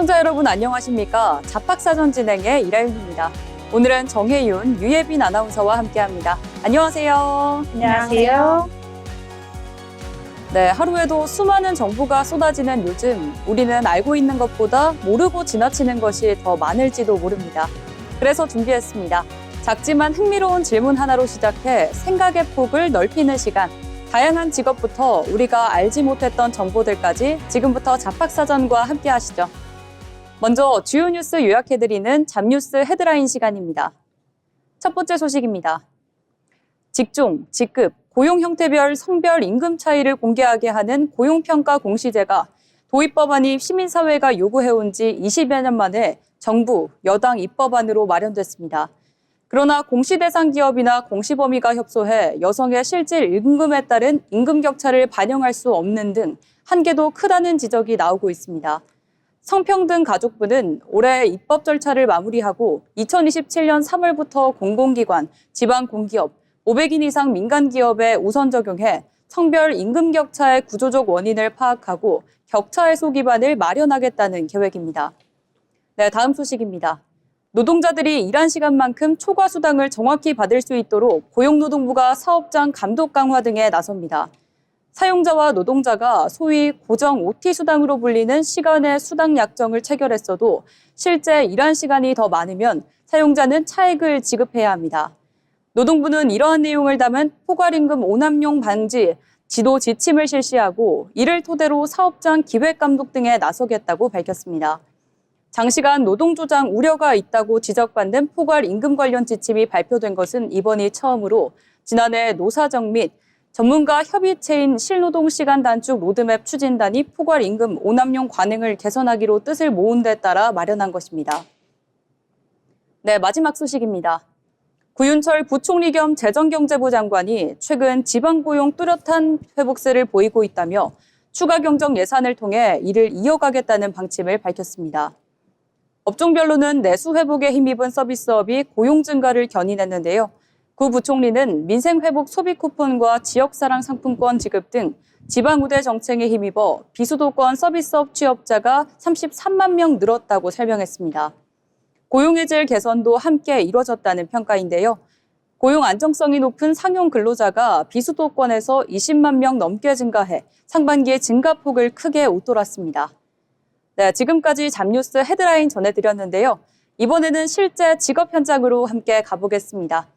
시청자 여러분 안녕하십니까? 잡학사전 진행의 이라윤입니다. 오늘은 정혜윤, 유예빈 아나운서와 함께합니다. 안녕하세요. 안녕하세요. 네, 하루에도 수많은 정보가 쏟아지는 요즘 우리는 알고 있는 것보다 모르고 지나치는 것이 더 많을지도 모릅니다. 그래서 준비했습니다. 작지만 흥미로운 질문 하나로 시작해 생각의 폭을 넓히는 시간. 다양한 직업부터 우리가 알지 못했던 정보들까지 지금부터 잡학사전과 함께 하시죠. 먼저 주요 뉴스 요약해드리는 잡뉴스 헤드라인 시간입니다. 첫 번째 소식입니다. 직종, 직급, 고용 형태별 성별 임금 차이를 공개하게 하는 고용평가 공시제가 도입법안이 시민사회가 요구해온 지 20여 년 만에 정부, 여당 입법안으로 마련됐습니다. 그러나 공시 대상 기업이나 공시 범위가 협소해 여성의 실질 임금에 따른 임금 격차를 반영할 수 없는 등 한계도 크다는 지적이 나오고 있습니다. 성평등 가족부는 올해 입법 절차를 마무리하고 2027년 3월부터 공공기관, 지방공기업, 500인 이상 민간기업에 우선 적용해 성별 임금 격차의 구조적 원인을 파악하고 격차 해소 기반을 마련하겠다는 계획입니다. 네, 다음 소식입니다. 노동자들이 일한 시간만큼 초과 수당을 정확히 받을 수 있도록 고용노동부가 사업장 감독 강화 등에 나섭니다. 사용자와 노동자가 소위 고정 OT 수당으로 불리는 시간의 수당 약정을 체결했어도 실제 일한 시간이 더 많으면 사용자는 차액을 지급해야 합니다. 노동부는 이러한 내용을 담은 포괄임금 오남용 방지, 지도 지침을 실시하고 이를 토대로 사업장 기획 감독 등에 나서겠다고 밝혔습니다. 장시간 노동조장 우려가 있다고 지적받는 포괄임금 관련 지침이 발표된 것은 이번이 처음으로 지난해 노사정 및 전문가 협의체인 실노동시간 단축 로드맵 추진단이 포괄임금 오남용 관행을 개선하기로 뜻을 모은 데 따라 마련한 것입니다. 네, 마지막 소식입니다. 구윤철 부총리 겸 재정경제부 장관이 최근 지방고용 뚜렷한 회복세를 보이고 있다며 추가 경정 예산을 통해 이를 이어가겠다는 방침을 밝혔습니다. 업종별로는 내수 회복에 힘입은 서비스업이 고용 증가를 견인했는데요. 구 부총리는 민생회복 소비 쿠폰과 지역사랑 상품권 지급 등 지방우대 정책에 힘입어 비수도권 서비스업 취업자가 33만 명 늘었다고 설명했습니다. 고용의 질 개선도 함께 이뤄졌다는 평가인데요. 고용 안정성이 높은 상용 근로자가 비수도권에서 20만 명 넘게 증가해 상반기에 증가폭을 크게 웃돌았습니다. 네, 지금까지 잡뉴스 헤드라인 전해드렸는데요. 이번에는 실제 직업 현장으로 함께 가보겠습니다.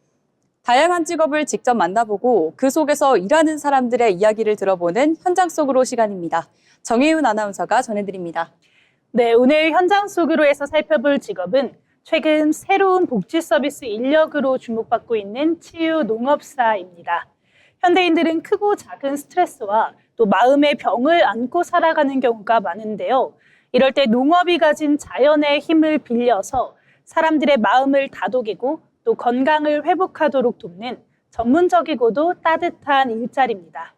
다양한 직업을 직접 만나보고 그 속에서 일하는 사람들의 이야기를 들어보는 현장 속으로 시간입니다. 정혜윤 아나운서가 전해드립니다. 네, 오늘 현장 속으로에서 살펴볼 직업은 최근 새로운 복지 서비스 인력으로 주목받고 있는 치유 농업사입니다. 현대인들은 크고 작은 스트레스와 또 마음의 병을 안고 살아가는 경우가 많은데요. 이럴 때 농업이 가진 자연의 힘을 빌려서 사람들의 마음을 다독이고 또 건강을 회복하도록 돕는 전문적이고도 따뜻한 일자리입니다.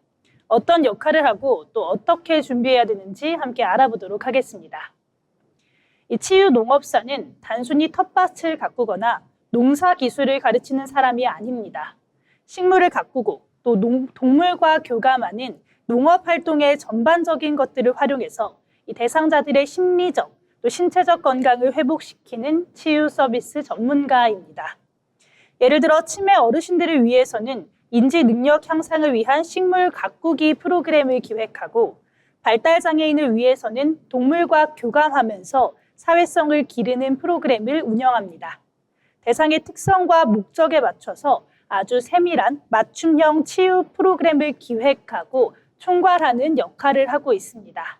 어떤 역할을 하고 또 어떻게 준비해야 되는지 함께 알아보도록 하겠습니다. 이 치유 농업사는 단순히 텃밭을 가꾸거나 농사 기술을 가르치는 사람이 아닙니다. 식물을 가꾸고 또 동물과 교감하는 농업 활동의 전반적인 것들을 활용해서 이 대상자들의 심리적 또 신체적 건강을 회복시키는 치유 서비스 전문가입니다. 예를 들어 치매 어르신들을 위해서는 인지 능력 향상을 위한 식물 가꾸기 프로그램을 기획하고 발달장애인을 위해서는 동물과 교감하면서 사회성을 기르는 프로그램을 운영합니다. 대상의 특성과 목적에 맞춰서 아주 세밀한 맞춤형 치유 프로그램을 기획하고 총괄하는 역할을 하고 있습니다.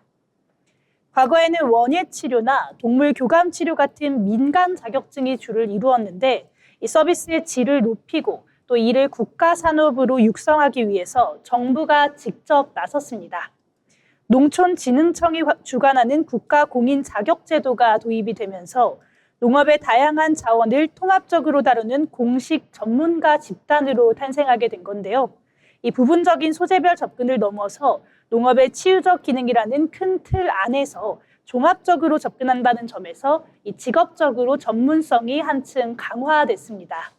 과거에는 원예 치료나 동물 교감 치료 같은 민간 자격증이 주를 이루었는데 이 서비스의 질을 높이고 또 이를 국가 산업으로 육성하기 위해서 정부가 직접 나섰습니다. 농촌진흥청이 주관하는 국가 공인 자격 제도가 도입이 되면서 농업의 다양한 자원을 통합적으로 다루는 공식 전문가 집단으로 탄생하게 된 건데요. 이 부분적인 소재별 접근을 넘어서 농업의 치유적 기능이라는 큰 틀 안에서 종합적으로 접근한다는 점에서 이 직업적으로 전문성이 한층 강화됐습니다.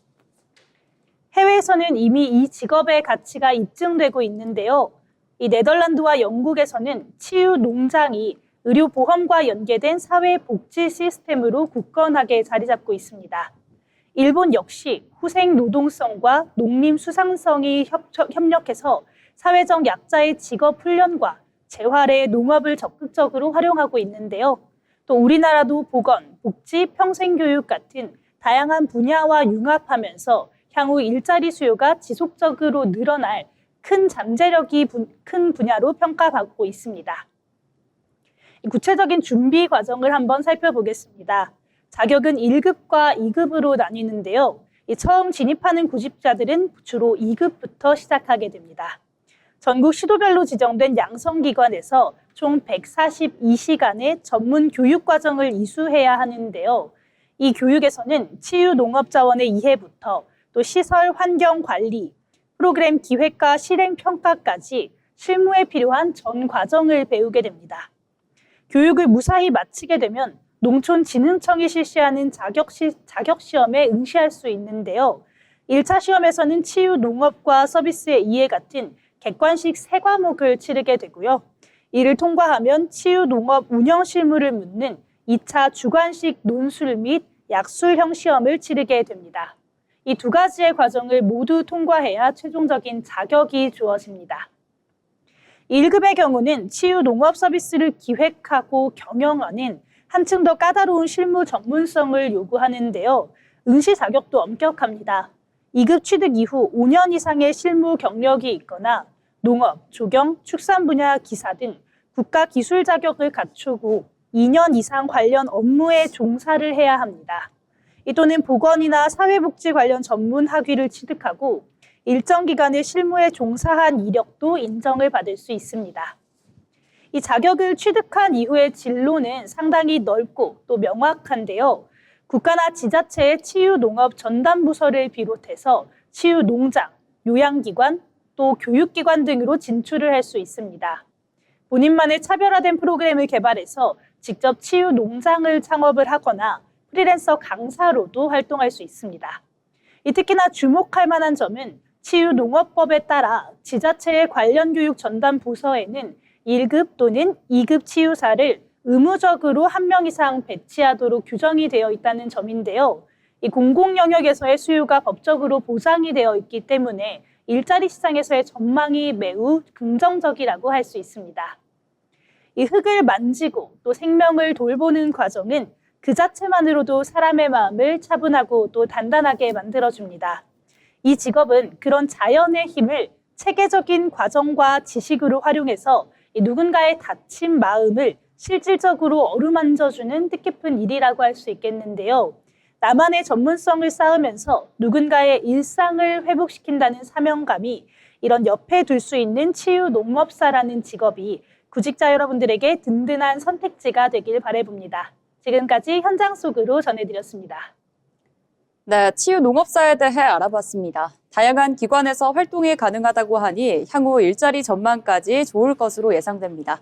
해외에서는 이미 이 직업의 가치가 입증되고 있는데요. 이 네덜란드와 영국에서는 치유 농장이 의료보험과 연계된 사회복지 시스템으로 굳건하게 자리 잡고 있습니다. 일본 역시 후생 노동성과 농림수산성이 협력해서 사회적 약자의 직업 훈련과 재활에 농업을 적극적으로 활용하고 있는데요. 또 우리나라도 보건, 복지, 평생교육 같은 다양한 분야와 융합하면서 향후 일자리 수요가 지속적으로 늘어날 큰 잠재력이 큰 분야로 평가받고 있습니다. 구체적인 준비 과정을 한번 살펴보겠습니다. 자격은 1급과 2급으로 나뉘는데요. 처음 진입하는 구직자들은 주로 2급부터 시작하게 됩니다. 전국 시도별로 지정된 양성기관에서 총 142시간의 전문 교육 과정을 이수해야 하는데요. 이 교육에서는 치유농업자원의 이해부터 또 시설 환경 관리, 프로그램 기획과 실행 평가까지 실무에 필요한 전 과정을 배우게 됩니다. 교육을 무사히 마치게 되면 농촌진흥청이 실시하는 자격시험에 응시할 수 있는데요. 1차 시험에서는 치유 농업과 서비스의 이해 같은 객관식 3과목을 치르게 되고요. 이를 통과하면 치유 농업 운영 실무를 묻는 2차 주관식 논술 및 약술형 시험을 치르게 됩니다. 이 2가지의 과정을 모두 통과해야 최종적인 자격이 주어집니다. 1급의 경우는 치유 농업 서비스를 기획하고 경영하는 한층 더 까다로운 실무 전문성을 요구하는데요. 응시 자격도 엄격합니다. 2급 취득 이후 5년 이상의 실무 경력이 있거나 농업, 조경, 축산 분야 기사 등 국가 기술 자격을 갖추고 2년 이상 관련 업무에 종사를 해야 합니다. 또는 보건이나 사회복지 관련 전문 학위를 취득하고 일정 기간의 실무에 종사한 이력도 인정을 받을 수 있습니다. 이 자격을 취득한 이후의 진로는 상당히 넓고 또 명확한데요. 국가나 지자체의 치유농업 전담부서를 비롯해서 치유농장, 요양기관, 또 교육기관 등으로 진출을 할 수 있습니다. 본인만의 차별화된 프로그램을 개발해서 직접 치유농장을 창업을 하거나 프리랜서 강사로도 활동할 수 있습니다. 특히나 주목할 만한 점은 치유농업법에 따라 지자체의 관련 교육 전담 부서에는 1급 또는 2급 치유사를 의무적으로 1명 이상 배치하도록 규정이 되어 있다는 점인데요. 이 공공 영역에서의 수요가 법적으로 보장이 되어 있기 때문에 일자리 시장에서의 전망이 매우 긍정적이라고 할 수 있습니다. 이 흙을 만지고 또 생명을 돌보는 과정은 그 자체만으로도 사람의 마음을 차분하고 또 단단하게 만들어줍니다. 이 직업은 그런 자연의 힘을 체계적인 과정과 지식으로 활용해서 누군가의 다친 마음을 실질적으로 어루만져주는 뜻깊은 일이라고 할 수 있겠는데요. 나만의 전문성을 쌓으면서 누군가의 일상을 회복시킨다는 사명감이 이런 옆에 둘 수 있는 치유농업사라는 직업이 구직자 여러분들에게 든든한 선택지가 되길 바라봅니다. 지금까지 현장 속으로 전해드렸습니다. 네, 치유농업사에 대해 알아봤습니다. 다양한 기관에서 활동이 가능하다고 하니 향후 일자리 전망까지 좋을 것으로 예상됩니다.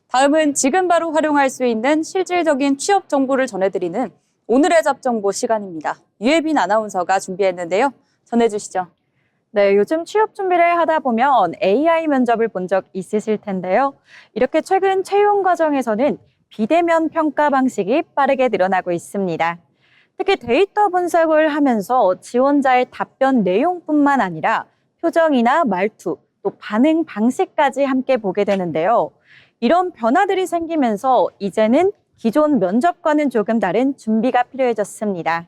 다음은 지금 바로 활용할 수 있는 실질적인 취업 정보를 전해드리는 오늘의 잡정보 시간입니다. 유혜빈 아나운서가 준비했는데요. 전해주시죠. 네, 요즘 취업 준비를 하다 보면 AI 면접을 본 적 있으실 텐데요. 이렇게 최근 채용 과정에서는 비대면 평가 방식이 빠르게 늘어나고 있습니다. 특히 데이터 분석을 하면서 지원자의 답변 내용뿐만 아니라 표정이나 말투, 또 반응 방식까지 함께 보게 되는데요. 이런 변화들이 생기면서 이제는 기존 면접과는 조금 다른 준비가 필요해졌습니다.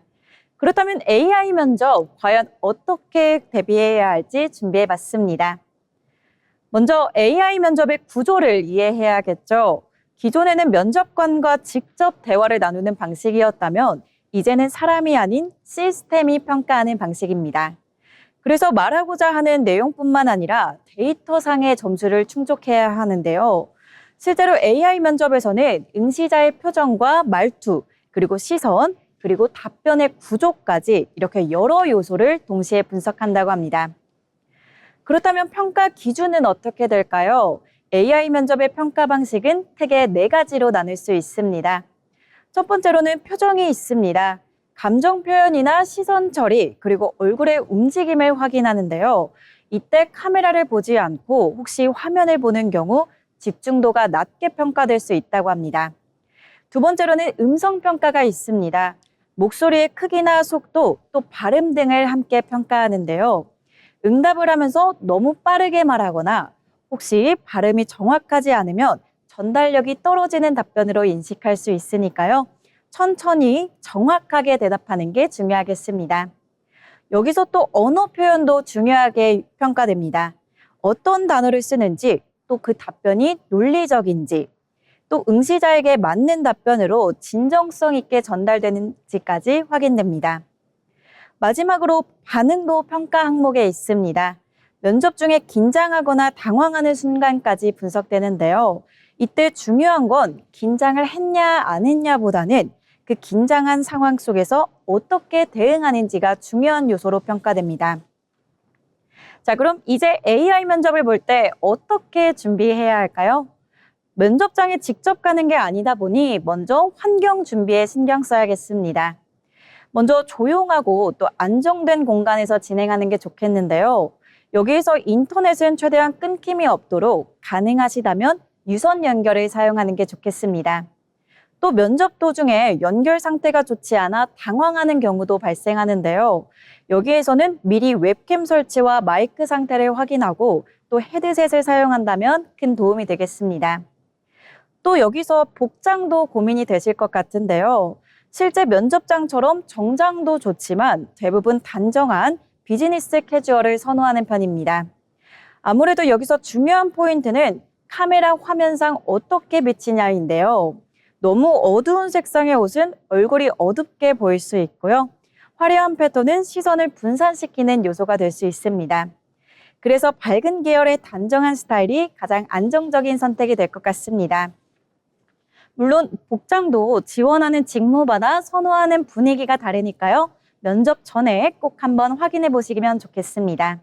그렇다면 AI 면접 과연 어떻게 대비해야 할지 준비해봤습니다. 먼저 AI 면접의 구조를 이해해야겠죠. 기존에는 면접관과 직접 대화를 나누는 방식이었다면 이제는 사람이 아닌 시스템이 평가하는 방식입니다. 그래서 말하고자 하는 내용뿐만 아니라 데이터상의 점수를 충족해야 하는데요. 실제로 AI 면접에서는 응시자의 표정과 말투, 그리고 시선, 그리고 답변의 구조까지 이렇게 여러 요소를 동시에 분석한다고 합니다. 그렇다면 평가 기준은 어떻게 될까요? AI 면접의 평가 방식은 크게 4가지로 나눌 수 있습니다. 첫 번째로는 표정이 있습니다. 감정 표현이나 시선 처리, 그리고 얼굴의 움직임을 확인하는데요. 이때 카메라를 보지 않고 혹시 화면을 보는 경우 집중도가 낮게 평가될 수 있다고 합니다. 두 번째로는 음성 평가가 있습니다. 목소리의 크기나 속도, 또 발음 등을 함께 평가하는데요. 응답을 하면서 너무 빠르게 말하거나 혹시 발음이 정확하지 않으면 전달력이 떨어지는 답변으로 인식할 수 있으니까요. 천천히 정확하게 대답하는 게 중요하겠습니다. 여기서 또 언어 표현도 중요하게 평가됩니다. 어떤 단어를 쓰는지, 또 그 답변이 논리적인지, 또 응시자에게 맞는 답변으로 진정성 있게 전달되는지까지 확인됩니다. 마지막으로 반응도 평가 항목에 있습니다. 면접 중에 긴장하거나 당황하는 순간까지 분석되는데요. 이때 중요한 건 긴장을 했냐 안 했냐보다는 그 긴장한 상황 속에서 어떻게 대응하는지가 중요한 요소로 평가됩니다. 자, 그럼 이제 AI 면접을 볼 때 어떻게 준비해야 할까요? 면접장에 직접 가는 게 아니다 보니 먼저 환경 준비에 신경 써야겠습니다. 먼저 조용하고 또 안정된 공간에서 진행하는 게 좋겠는데요. 여기에서 인터넷은 최대한 끊김이 없도록 가능하시다면 유선 연결을 사용하는 게 좋겠습니다. 또 면접 도중에 연결 상태가 좋지 않아 당황하는 경우도 발생하는데요. 여기에서는 미리 웹캠 설치와 마이크 상태를 확인하고 또 헤드셋을 사용한다면 큰 도움이 되겠습니다. 또 여기서 복장도 고민이 되실 것 같은데요. 실제 면접장처럼 정장도 좋지만 대부분 단정한 비즈니스 캐주얼을 선호하는 편입니다. 아무래도 여기서 중요한 포인트는 카메라 화면상 어떻게 비치냐인데요. 너무 어두운 색상의 옷은 얼굴이 어둡게 보일 수 있고요. 화려한 패턴은 시선을 분산시키는 요소가 될 수 있습니다. 그래서 밝은 계열의 단정한 스타일이 가장 안정적인 선택이 될 것 같습니다. 물론 복장도 지원하는 직무마다 선호하는 분위기가 다르니까요. 면접 전에 꼭 한번 확인해 보시면 좋겠습니다.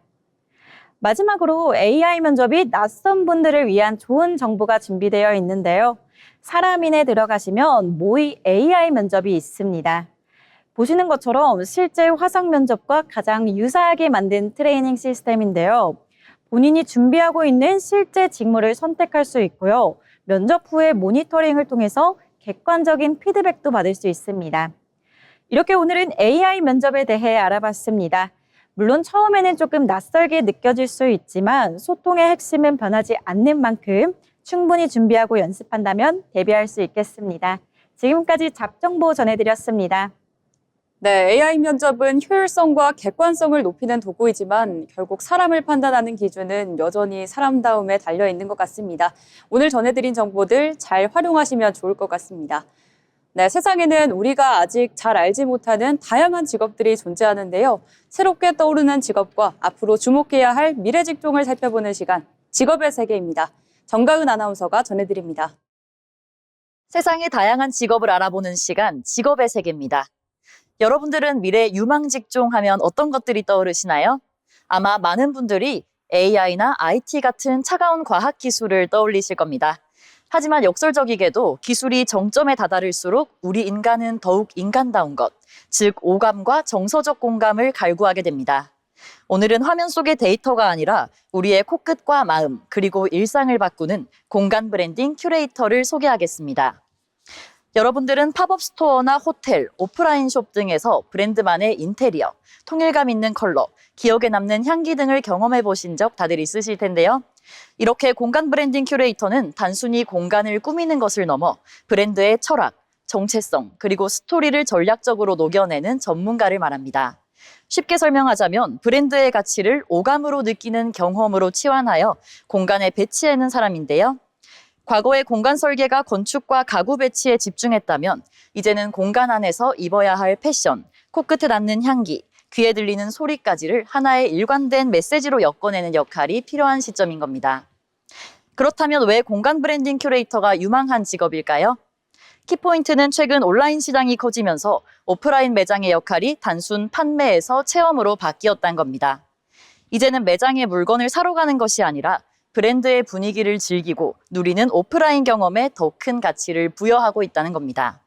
마지막으로 AI 면접이 낯선 분들을 위한 좋은 정보가 준비되어 있는데요. 사람인에 들어가시면 모의 AI 면접이 있습니다. 보시는 것처럼 실제 화상 면접과 가장 유사하게 만든 트레이닝 시스템인데요. 본인이 준비하고 있는 실제 직무를 선택할 수 있고요. 면접 후에 모니터링을 통해서 객관적인 피드백도 받을 수 있습니다. 이렇게 오늘은 AI 면접에 대해 알아봤습니다. 물론 처음에는 조금 낯설게 느껴질 수 있지만 소통의 핵심은 변하지 않는 만큼 충분히 준비하고 연습한다면 대비할 수 있겠습니다. 지금까지 잡정보 전해드렸습니다. 네, AI 면접은 효율성과 객관성을 높이는 도구이지만 결국 사람을 판단하는 기준은 여전히 사람다움에 달려있는 것 같습니다. 오늘 전해드린 정보들 잘 활용하시면 좋을 것 같습니다. 네, 세상에는 우리가 아직 잘 알지 못하는 다양한 직업들이 존재하는데요. 새롭게 떠오르는 직업과 앞으로 주목해야 할 미래 직종을 살펴보는 시간, 직업의 세계입니다. 정가은 아나운서가 전해드립니다. 세상의 다양한 직업을 알아보는 시간, 직업의 세계입니다. 여러분들은 미래 유망 직종 하면 어떤 것들이 떠오르시나요? 아마 많은 분들이 AI나 IT 같은 차가운 과학 기술을 떠올리실 겁니다. 하지만 역설적이게도 기술이 정점에 다다를수록 우리 인간은 더욱 인간다운 것, 즉 오감과 정서적 공감을 갈구하게 됩니다. 오늘은 화면 속의 데이터가 아니라 우리의 코끝과 마음, 그리고 일상을 바꾸는 공간 브랜딩 큐레이터를 소개하겠습니다. 여러분들은 팝업 스토어나 호텔, 오프라인 숍 등에서 브랜드만의 인테리어, 통일감 있는 컬러, 기억에 남는 향기 등을 경험해 보신 적 다들 있으실 텐데요. 이렇게 공간 브랜딩 큐레이터는 단순히 공간을 꾸미는 것을 넘어 브랜드의 철학, 정체성, 그리고 스토리를 전략적으로 녹여내는 전문가를 말합니다. 쉽게 설명하자면 브랜드의 가치를 오감으로 느끼는 경험으로 치환하여 공간에 배치하는 사람인데요. 과거의 공간 설계가 건축과 가구 배치에 집중했다면 이제는 공간 안에서 입어야 할 패션, 코끝에 닿는 향기, 귀에 들리는 소리까지를 하나의 일관된 메시지로 엮어내는 역할이 필요한 시점인 겁니다. 그렇다면 왜 공간 브랜딩 큐레이터가 유망한 직업일까요? 키포인트는 최근 온라인 시장이 커지면서 오프라인 매장의 역할이 단순 판매에서 체험으로 바뀌었다는 겁니다. 이제는 매장에 물건을 사러 가는 것이 아니라 브랜드의 분위기를 즐기고 누리는 오프라인 경험에 더 큰 가치를 부여하고 있다는 겁니다.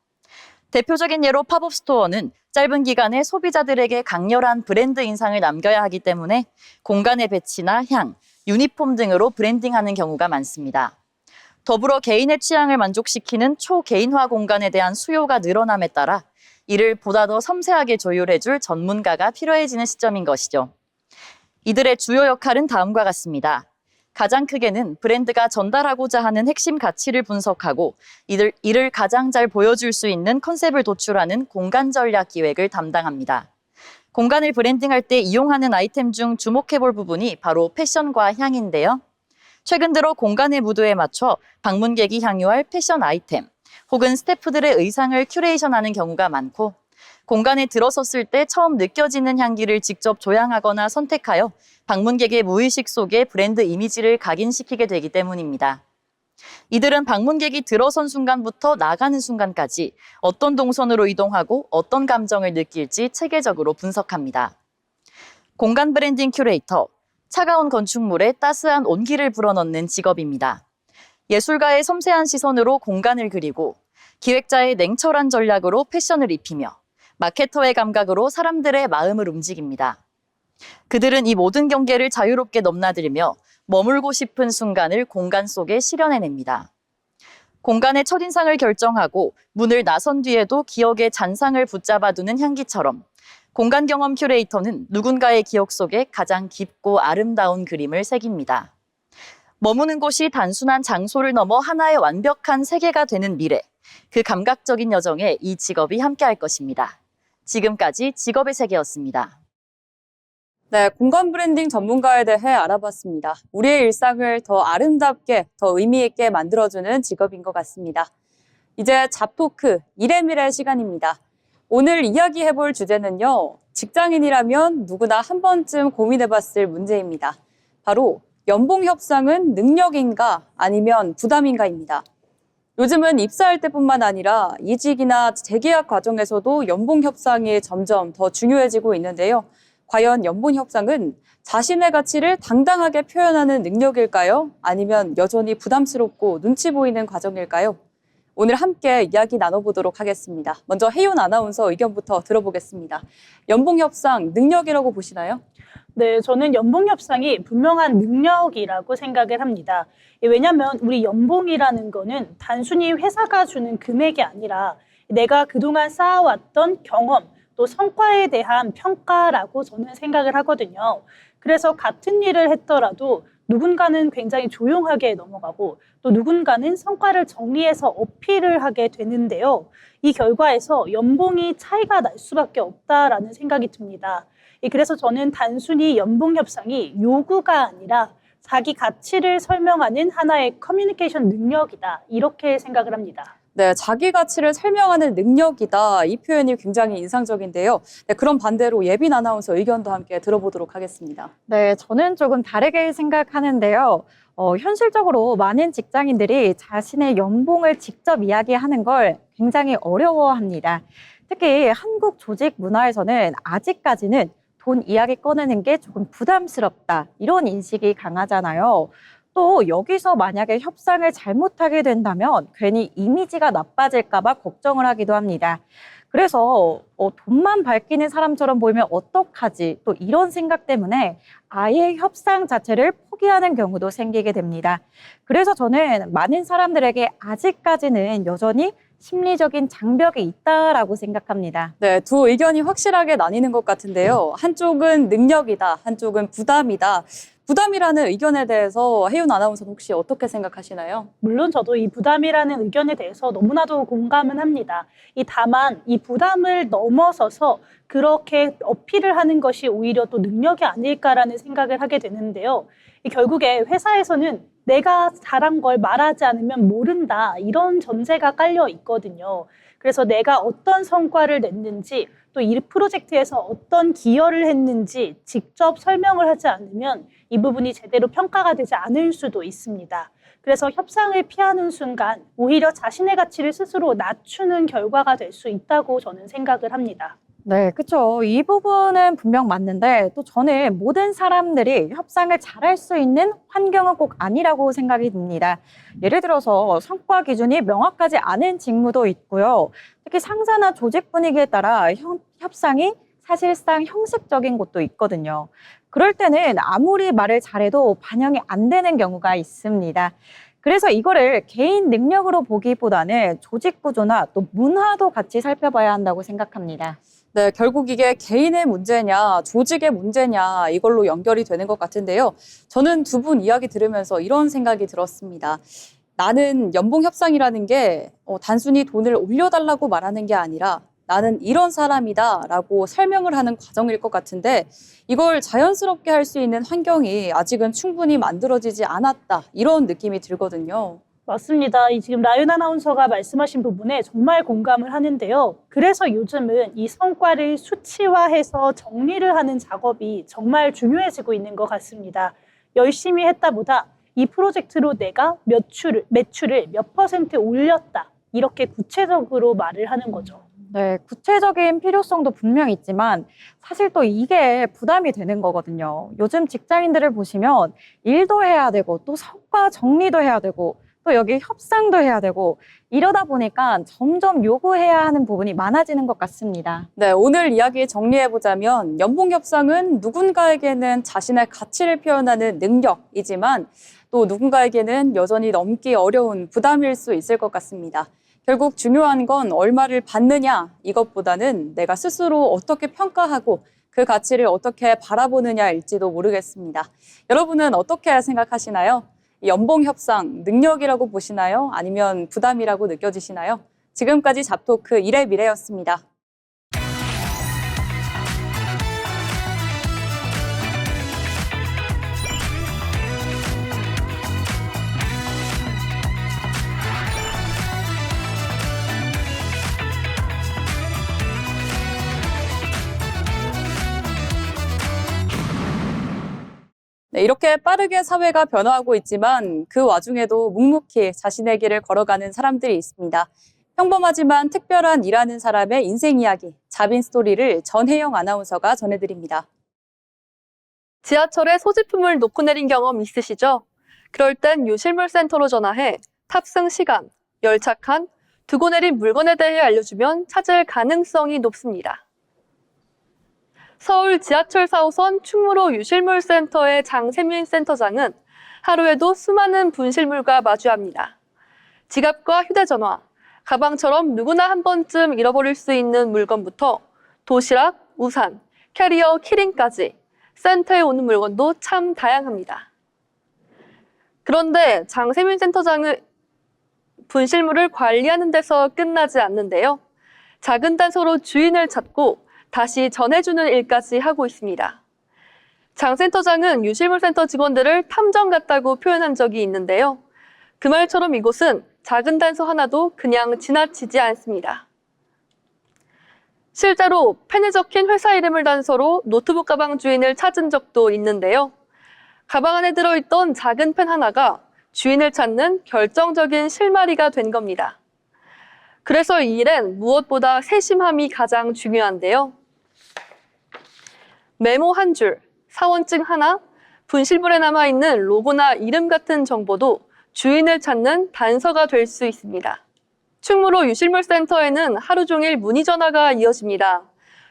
대표적인 예로 팝업 스토어는 짧은 기간에 소비자들에게 강렬한 브랜드 인상을 남겨야 하기 때문에 공간의 배치나 향, 유니폼 등으로 브랜딩하는 경우가 많습니다. 더불어 개인의 취향을 만족시키는 초개인화 공간에 대한 수요가 늘어남에 따라 이를 보다 더 섬세하게 조율해줄 전문가가 필요해지는 시점인 것이죠. 이들의 주요 역할은 다음과 같습니다. 가장 크게는 브랜드가 전달하고자 하는 핵심 가치를 분석하고 이를 가장 잘 보여줄 수 있는 컨셉을 도출하는 공간 전략 기획을 담당합니다. 공간을 브랜딩할 때 이용하는 아이템 중 주목해볼 부분이 바로 패션과 향인데요. 최근 들어 공간의 무드에 맞춰 방문객이 향유할 패션 아이템 혹은 스태프들의 의상을 큐레이션하는 경우가 많고 공간에 들어섰을 때 처음 느껴지는 향기를 직접 조향하거나 선택하여 방문객의 무의식 속에 브랜드 이미지를 각인시키게 되기 때문입니다. 이들은 방문객이 들어선 순간부터 나가는 순간까지 어떤 동선으로 이동하고 어떤 감정을 느낄지 체계적으로 분석합니다. 공간 브랜딩 큐레이터, 차가운 건축물에 따스한 온기를 불어넣는 직업입니다. 예술가의 섬세한 시선으로 공간을 그리고 기획자의 냉철한 전략으로 패션을 입히며 마케터의 감각으로 사람들의 마음을 움직입니다. 그들은 이 모든 경계를 자유롭게 넘나들며 머물고 싶은 순간을 공간 속에 실현해냅니다. 공간의 첫인상을 결정하고 문을 나선 뒤에도 기억의 잔상을 붙잡아두는 향기처럼 공간 경험 큐레이터는 누군가의 기억 속에 가장 깊고 아름다운 그림을 새깁니다. 머무는 곳이 단순한 장소를 넘어 하나의 완벽한 세계가 되는 미래, 그 감각적인 여정에 이 직업이 함께할 것입니다. 지금까지 직업의 세계였습니다. 네, 공간 브랜딩 전문가에 대해 알아봤습니다. 우리의 일상을 더 아름답게, 더 의미 있게 만들어주는 직업인 것 같습니다. 이제 잡토크, 일의 미래 시간입니다. 오늘 이야기해볼 주제는요, 직장인이라면 누구나 한 번쯤 고민해봤을 문제입니다. 바로 연봉 협상은 능력인가 아니면 부담인가입니다. 요즘은 입사할 때뿐만 아니라 이직이나 재계약 과정에서도 연봉 협상이 점점 더 중요해지고 있는데요. 과연 연봉 협상은 자신의 가치를 당당하게 표현하는 능력일까요? 아니면 여전히 부담스럽고 눈치 보이는 과정일까요? 오늘 함께 이야기 나눠보도록 하겠습니다. 먼저 혜윤 아나운서 의견부터 들어보겠습니다. 연봉 협상 능력이라고 보시나요? 네, 저는 연봉 협상이 분명한 능력이라고 생각을 합니다. 왜냐하면 우리 연봉이라는 거는 단순히 회사가 주는 금액이 아니라 내가 그동안 쌓아왔던 경험, 또 성과에 대한 평가라고 저는 생각을 하거든요. 그래서 같은 일을 했더라도 누군가는 굉장히 조용하게 넘어가고 또 누군가는 성과를 정리해서 어필을 하게 되는데요. 이 결과에서 연봉이 차이가 날 수밖에 없다라는 생각이 듭니다. 그래서 저는 단순히 연봉 협상이 요구가 아니라 자기 가치를 설명하는 하나의 커뮤니케이션 능력이다. 이렇게 생각을 합니다. 네, 자기 가치를 설명하는 능력이다. 이 표현이 굉장히 인상적인데요. 네, 그럼 반대로 예빈 아나운서 의견도 함께 들어보도록 하겠습니다. 네, 저는 조금 다르게 생각하는데요. 현실적으로 많은 직장인들이 자신의 연봉을 직접 이야기하는 걸 굉장히 어려워합니다. 특히 한국 조직 문화에서는 아직까지는 돈 이야기 꺼내는 게 조금 부담스럽다. 이런 인식이 강하잖아요. 또 여기서 만약에 협상을 잘못하게 된다면 괜히 이미지가 나빠질까 봐 걱정을 하기도 합니다. 그래서 돈만 밝히는 사람처럼 보이면 어떡하지? 또 이런 생각 때문에 아예 협상 자체를 포기하는 경우도 생기게 됩니다. 그래서 저는 많은 사람들에게 아직까지는 여전히 심리적인 장벽이 있다라고 생각합니다. 네, 두 의견이 확실하게 나뉘는 것 같은데요. 한쪽은 능력이다, 한쪽은 부담이다. 부담이라는 의견에 대해서 혜윤 아나운서는 혹시 어떻게 생각하시나요? 물론 저도 이 부담이라는 의견에 대해서 너무나도 공감은 합니다. 다만 이 부담을 넘어서서 그렇게 어필을 하는 것이 오히려 또 능력이 아닐까라는 생각을 하게 되는데요. 결국에 회사에서는 내가 잘한 걸 말하지 않으면 모른다 이런 전제가 깔려 있거든요. 그래서 내가 어떤 성과를 냈는지 또 이 프로젝트에서 어떤 기여를 했는지 직접 설명을 하지 않으면 이 부분이 제대로 평가가 되지 않을 수도 있습니다. 그래서 협상을 피하는 순간 오히려 자신의 가치를 스스로 낮추는 결과가 될 수 있다고 저는 생각을 합니다. 네, 그렇죠. 이 부분은 분명 맞는데 또 저는 모든 사람들이 협상을 잘할 수 있는 환경은 꼭 아니라고 생각이 듭니다. 예를 들어서 성과 기준이 명확하지 않은 직무도 있고요. 특히 상사나 조직 분위기에 따라 협상이 사실상 형식적인 곳도 있거든요. 그럴 때는 아무리 말을 잘해도 반영이 안 되는 경우가 있습니다. 그래서 이거를 개인 능력으로 보기보다는 조직 구조나 또 문화도 같이 살펴봐야 한다고 생각합니다. 네, 결국 이게 개인의 문제냐, 조직의 문제냐, 이걸로 연결이 되는 것 같은데요. 저는 두 분 이야기 들으면서 이런 생각이 들었습니다. 나는 연봉 협상이라는 게 단순히 돈을 올려달라고 말하는 게 아니라 나는 이런 사람이다라고 설명을 하는 과정일 것 같은데 이걸 자연스럽게 할 수 있는 환경이 아직은 충분히 만들어지지 않았다. 이런 느낌이 들거든요. 맞습니다. 이 지금 라윤 아나운서가 말씀하신 부분에 정말 공감을 하는데요. 그래서 요즘은 이 성과를 수치화해서 정리를 하는 작업이 정말 중요해지고 있는 것 같습니다. 열심히 했다보다 이 프로젝트로 내가 매출을 몇 % 올렸다. 이렇게 구체적으로 말을 하는 거죠. 네, 구체적인 필요성도 분명히 있지만 사실 또 이게 부담이 되는 거거든요. 요즘 직장인들을 보시면 일도 해야 되고 또 성과 정리도 해야 되고 또 여기 협상도 해야 되고 이러다 보니까 점점 요구해야 하는 부분이 많아지는 것 같습니다. 네, 오늘 이야기 정리해보자면 연봉 협상은 누군가에게는 자신의 가치를 표현하는 능력이지만 또 누군가에게는 여전히 넘기 어려운 부담일 수 있을 것 같습니다. 결국 중요한 건 얼마를 받느냐 이것보다는 내가 스스로 어떻게 평가하고 그 가치를 어떻게 바라보느냐일지도 모르겠습니다. 여러분은 어떻게 생각하시나요? 연봉 협상 능력이라고 보시나요? 아니면 부담이라고 느껴지시나요? 지금까지 잡토크 1의 미래였습니다. 네, 이렇게 빠르게 사회가 변화하고 있지만 그 와중에도 묵묵히 자신의 길을 걸어가는 사람들이 있습니다. 평범하지만 특별한 일하는 사람의 인생 이야기, 자빈 스토리를 전혜영 아나운서가 전해드립니다. 지하철에 소지품을 놓고 내린 경험 있으시죠? 그럴 땐 유실물 센터로 전화해 탑승 시간, 열차 칸, 두고 내린 물건에 대해 알려주면 찾을 가능성이 높습니다. 서울 지하철 4호선 충무로 유실물 센터의 장세민 센터장은 하루에도 수많은 분실물과 마주합니다. 지갑과 휴대전화, 가방처럼 누구나 한 번쯤 잃어버릴 수 있는 물건부터 도시락, 우산, 캐리어, 키링까지 센터에 오는 물건도 참 다양합니다. 그런데 장세민 센터장은 분실물을 관리하는 데서 끝나지 않는데요. 작은 단서로 주인을 찾고 다시 전해주는 일까지 하고 있습니다. 장 센터장은 유실물센터 직원들을 탐정 같다고 표현한 적이 있는데요. 그 말처럼 이곳은 작은 단서 하나도 그냥 지나치지 않습니다. 실제로 펜에 적힌 회사 이름을 단서로 노트북 가방 주인을 찾은 적도 있는데요. 가방 안에 들어있던 작은 펜 하나가 주인을 찾는 결정적인 실마리가 된 겁니다. 그래서 이 일엔 무엇보다 세심함이 가장 중요한데요. 메모 한 줄, 사원증 하나, 분실물에 남아있는 로고나 이름 같은 정보도 주인을 찾는 단서가 될 수 있습니다. 충무로 유실물센터에는 하루 종일 문의 전화가 이어집니다.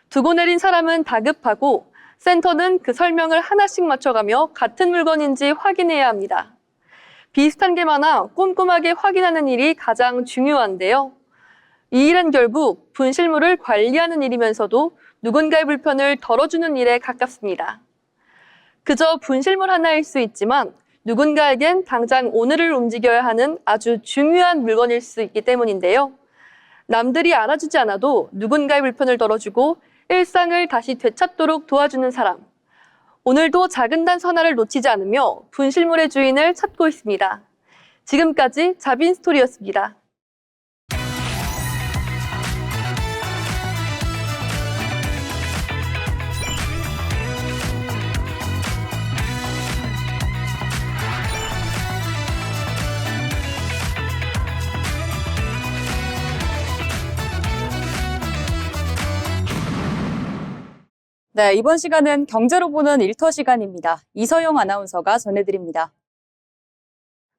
두고 내린 사람은 다급하고 센터는 그 설명을 하나씩 맞춰가며 같은 물건인지 확인해야 합니다. 비슷한 게 많아 꼼꼼하게 확인하는 일이 가장 중요한데요. 이 일은 결국 분실물을 관리하는 일이면서도 누군가의 불편을 덜어주는 일에 가깝습니다. 그저 분실물 하나일 수 있지만 누군가에겐 당장 오늘을 움직여야 하는 아주 중요한 물건일 수 있기 때문인데요. 남들이 알아주지 않아도 누군가의 불편을 덜어주고 일상을 다시 되찾도록 도와주는 사람. 오늘도 작은 단서 하나를 놓치지 않으며 분실물의 주인을 찾고 있습니다. 지금까지 자빈 스토리였습니다. 네, 이번 시간은 경제로 보는 일터 시간입니다. 이서영 아나운서가 전해드립니다.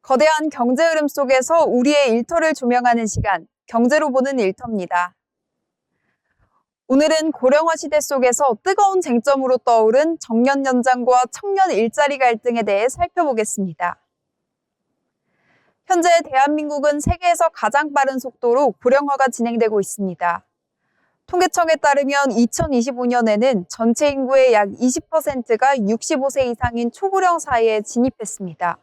거대한 경제 흐름 속에서 우리의 일터를 조명하는 시간, 경제로 보는 일터입니다. 오늘은 고령화 시대 속에서 뜨거운 쟁점으로 떠오른 정년 연장과 청년 일자리 갈등에 대해 살펴보겠습니다. 현재 대한민국은 세계에서 가장 빠른 속도로 고령화가 진행되고 있습니다. 통계청에 따르면 2025년에는 전체 인구의 약 20%가 65세 이상인 초고령 사회에 진입했습니다.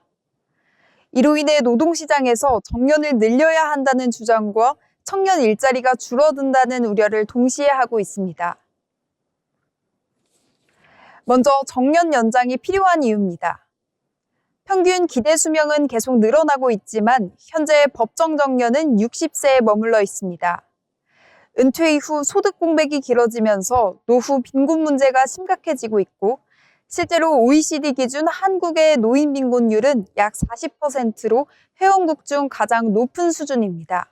이로 인해 노동시장에서 정년을 늘려야 한다는 주장과 청년 일자리가 줄어든다는 우려를 동시에 하고 있습니다. 먼저 정년 연장이 필요한 이유입니다. 평균 기대 수명은 계속 늘어나고 있지만 현재 법정 정년은 60세에 머물러 있습니다. 은퇴 이후 소득 공백이 길어지면서 노후 빈곤 문제가 심각해지고 있고 실제로 OECD 기준 한국의 노인 빈곤율은 약 40%로 회원국 중 가장 높은 수준입니다.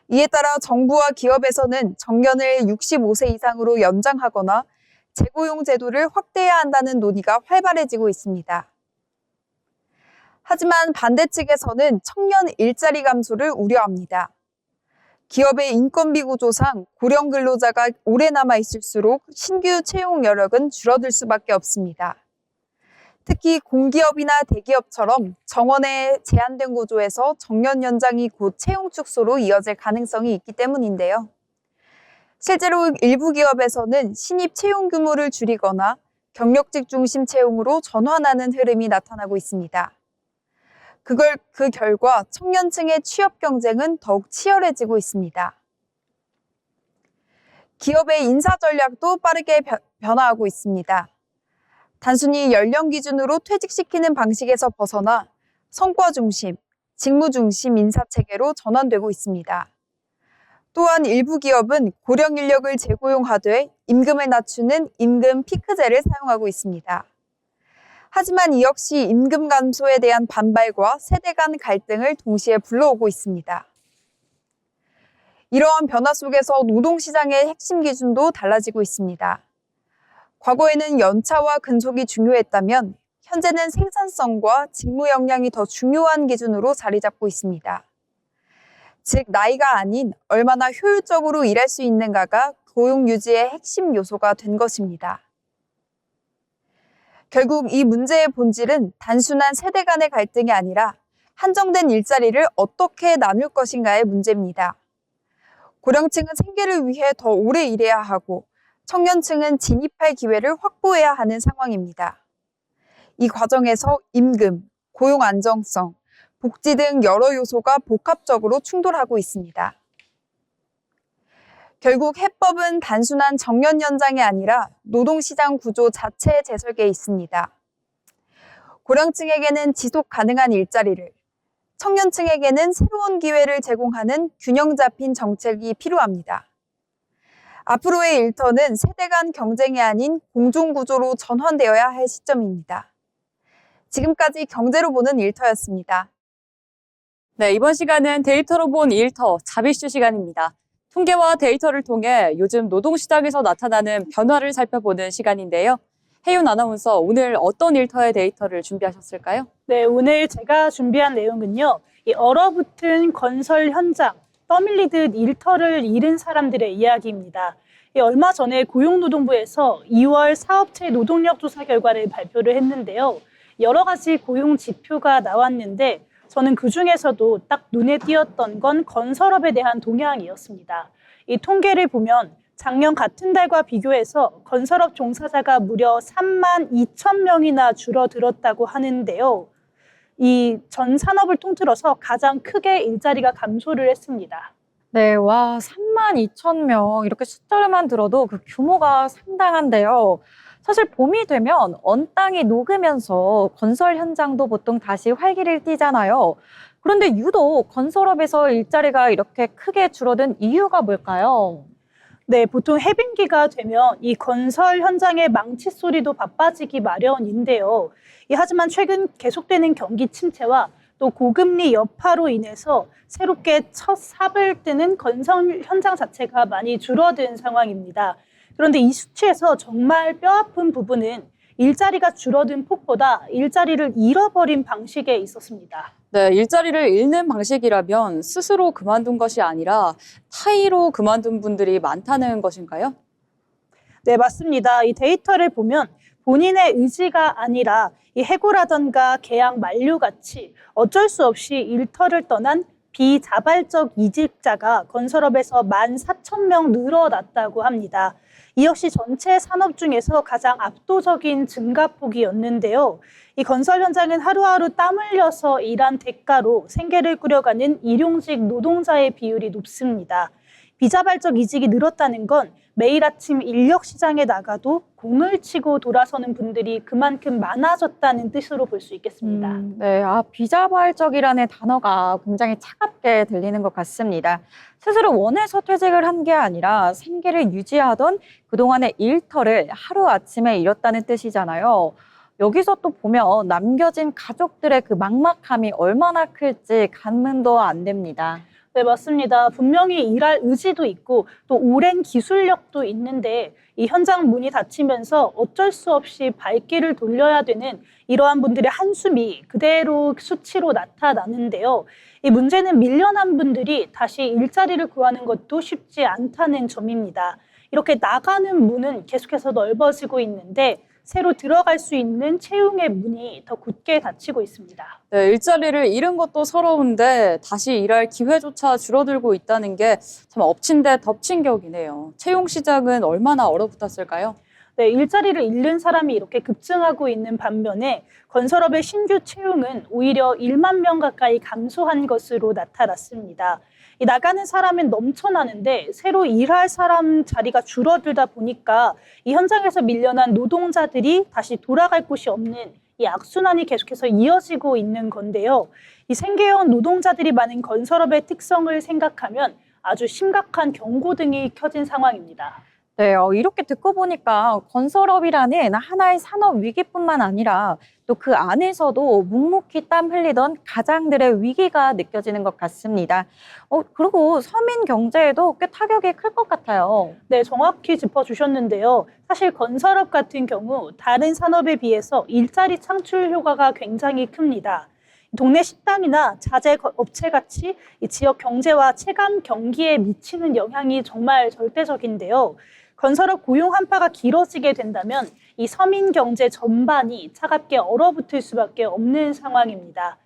이에 따라 정부와 기업에서는 정년을 65세 이상으로 연장하거나 재고용 제도를 확대해야 한다는 논의가 활발해지고 있습니다. 하지만 반대 측에서는 청년 일자리 감소를 우려합니다. 기업의 인건비 구조상 고령 근로자가 오래 남아 있을수록 신규 채용 여력은 줄어들 수밖에 없습니다. 특히 공기업이나 대기업처럼 정원의 제한된 구조에서 정년 연장이 곧 채용 축소로 이어질 가능성이 있기 때문인데요. 실제로 일부 기업에서는 신입 채용 규모를 줄이거나 경력직 중심 채용으로 전환하는 흐름이 나타나고 있습니다. 그 결과 청년층의 취업 경쟁은 더욱 치열해지고 있습니다. 기업의 인사 전략도 빠르게 변화하고 있습니다. 단순히 연령 기준으로 퇴직시키는 방식에서 벗어나 성과 중심, 직무 중심 인사 체계로 전환되고 있습니다. 또한 일부 기업은 고령 인력을 재고용하되 임금을 낮추는 임금 피크제를 사용하고 있습니다. 하지만 이 역시 임금 감소에 대한 반발과 세대 간 갈등을 동시에 불러오고 있습니다. 이러한 변화 속에서 노동시장의 핵심 기준도 달라지고 있습니다. 과거에는 연차와 근속이 중요했다면 현재는 생산성과 직무 역량이 더 중요한 기준으로 자리 잡고 있습니다. 즉, 나이가 아닌 얼마나 효율적으로 일할 수 있는가가 고용 유지의 핵심 요소가 된 것입니다. 결국 이 문제의 본질은 단순한 세대 간의 갈등이 아니라 한정된 일자리를 어떻게 나눌 것인가의 문제입니다. 고령층은 생계를 위해 더 오래 일해야 하고 청년층은 진입할 기회를 확보해야 하는 상황입니다. 이 과정에서 임금, 고용 안정성, 복지 등 여러 요소가 복합적으로 충돌하고 있습니다. 결국 해법은 단순한 정년 연장이 아니라 노동시장 구조 자체에 재설계해 있습니다. 고령층에게는 지속 가능한 일자리를, 청년층에게는 새로운 기회를 제공하는 균형 잡힌 정책이 필요합니다. 앞으로의 일터는 세대 간 경쟁이 아닌 공존구조로 전환되어야 할 시점입니다. 지금까지 경제로 보는 일터였습니다. 네, 이번 시간은 데이터로 본 일터 자비슈 시간입니다. 통계와 데이터를 통해 요즘 노동시장에서 나타나는 변화를 살펴보는 시간인데요. 혜윤 아나운서, 오늘 어떤 일터의 데이터를 준비하셨을까요? 네, 오늘 제가 준비한 내용은요. 이 얼어붙은 건설 현장, 떠밀리듯 일터를 잃은 사람들의 이야기입니다. 얼마 전에 고용노동부에서 2월 사업체 노동력 조사 결과를 발표를 했는데요. 여러 가지 고용 지표가 나왔는데 저는 그중에서도 딱 눈에 띄었던 건 건설업에 대한 동향이었습니다. 이 통계를 보면 작년 같은 달과 비교해서 건설업 종사자가 무려 3만 2천 명이나 줄어들었다고 하는데요. 이 전 산업을 통틀어서 가장 크게 일자리가 감소를 했습니다. 네, 와, 3만 2천 명. 이렇게 숫자를만 들어도 그 규모가 상당한데요. 사실 봄이 되면 언 땅이 녹으면서 건설 현장도 보통 다시 활기를 띠잖아요. 그런데 유독 건설업에서 일자리가 이렇게 크게 줄어든 이유가 뭘까요? 네, 보통 해빙기가 되면 이 건설 현장의 망치 소리도 바빠지기 마련인데요. 하지만 최근 계속되는 경기 침체와 또 고금리 여파로 인해서 새롭게 첫 삽을 뜨는 건설 현장 자체가 많이 줄어든 상황입니다. 그런데 이 수치에서 정말 뼈아픈 부분은 일자리가 줄어든 폭보다 일자리를 잃어버린 방식에 있었습니다. 네, 일자리를 잃는 방식이라면 스스로 그만둔 것이 아니라 타의로 그만둔 분들이 많다는 것인가요? 네, 맞습니다. 이 데이터를 보면 본인의 의지가 아니라 이 해고라던가 계약 만료 같이 어쩔 수 없이 일터를 떠난 비자발적 이직자가 건설업에서 14,000명 늘어났다고 합니다. 이 역시 전체 산업 중에서 가장 압도적인 증가폭이었는데요. 이 건설 현장은 하루하루 땀 흘려서 일한 대가로 생계를 꾸려가는 일용직 노동자의 비율이 높습니다. 비자발적 이직이 늘었다는 건 매일 아침 인력 시장에 나가도 공을 치고 돌아서는 분들이 그만큼 많아졌다는 뜻으로 볼 수 있겠습니다. 네, 비자발적이라는 단어가 굉장히 차갑게 들리는 것 같습니다. 스스로 원해서 퇴직을 한 게 아니라 생계를 유지하던 그동안의 일터를 하루아침에 잃었다는 뜻이잖아요. 여기서 또 보면 남겨진 가족들의 그 막막함이 얼마나 클지 간문도 안 됩니다. 네, 맞습니다. 분명히 일할 의지도 있고 또 오랜 기술력도 있는데 이 현장 문이 닫히면서 어쩔 수 없이 발길을 돌려야 되는 이러한 분들의 한숨이 그대로 수치로 나타나는데요. 이 문제는 밀려난 분들이 다시 일자리를 구하는 것도 쉽지 않다는 점입니다. 이렇게 나가는 문은 계속해서 넓어지고 있는데 새로 들어갈 수 있는 채용의 문이 더 굳게 닫히고 있습니다. 네, 일자리를 잃은 것도 서러운데 다시 일할 기회조차 줄어들고 있다는 게 참 엎친 데 덮친 격이네요. 채용 시장은 얼마나 얼어붙었을까요? 네, 일자리를 잃는 사람이 이렇게 급증하고 있는 반면에 건설업의 신규 채용은 오히려 1만 명 가까이 감소한 것으로 나타났습니다. 이 나가는 사람은 넘쳐나는데 새로 일할 사람 자리가 줄어들다 보니까 이 현장에서 밀려난 노동자들이 다시 돌아갈 곳이 없는 이 악순환이 계속해서 이어지고 있는 건데요. 이 생계형 노동자들이 많은 건설업의 특성을 생각하면 아주 심각한 경고등이 켜진 상황입니다. 네, 이렇게 듣고 보니까 건설업이라는 하나의 산업 위기뿐만 아니라 또 그 안에서도 묵묵히 땀 흘리던 가장들의 위기가 느껴지는 것 같습니다. 그리고 서민 경제에도 꽤 타격이 클 것 같아요. 네, 정확히 짚어주셨는데요. 사실 건설업 같은 경우 다른 산업에 비해서 일자리 창출 효과가 굉장히 큽니다. 동네 식당이나 자재 업체같이 이 지역 경제와 체감 경기에 미치는 영향이 정말 절대적인데요. 건설업 고용 한파가 길어지게 된다면 이 서민 경제 전반이 차갑게 얼어붙을 수밖에 없는 상황입니다.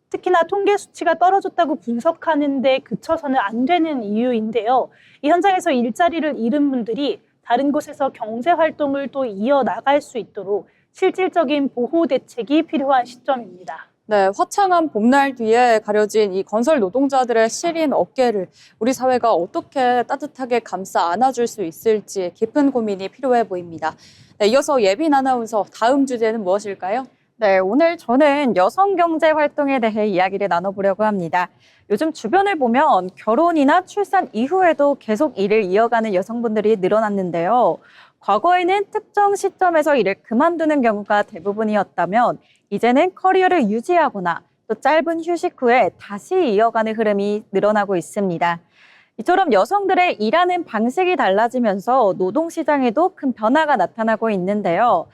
특히나 통계 수치가 떨어졌다고 분석하는 데 그쳐서는 안 되는 이유인데요. 이 현장에서 일자리를 잃은 분들이 다른 곳에서 경제 활동을 또 이어나갈 수 있도록 실질적인 보호 대책이 필요한 시점입니다. 네, 화창한 봄날 뒤에 가려진 이 건설 노동자들의 시린 어깨를 우리 사회가 어떻게 따뜻하게 감싸 안아줄 수 있을지 깊은 고민이 필요해 보입니다. 네, 이어서 예빈 아나운서, 다음 주제는 무엇일까요? 네, 오늘 저는 여성 경제 활동에 대해 이야기를 나눠보려고 합니다. 요즘 주변을 보면 결혼이나 출산 이후에도 계속 일을 이어가는 여성분들이 늘어났는데요. 과거에는 특정 시점에서 일을 그만두는 경우가 대부분이었다면 이제는 커리어를 유지하거나 또 짧은 휴식 후에 다시 이어가는 흐름이 늘어나고 있습니다. 이처럼 여성들의 일하는 방식이 달라지면서 노동시장에도 큰 변화가 나타나고 있는데요.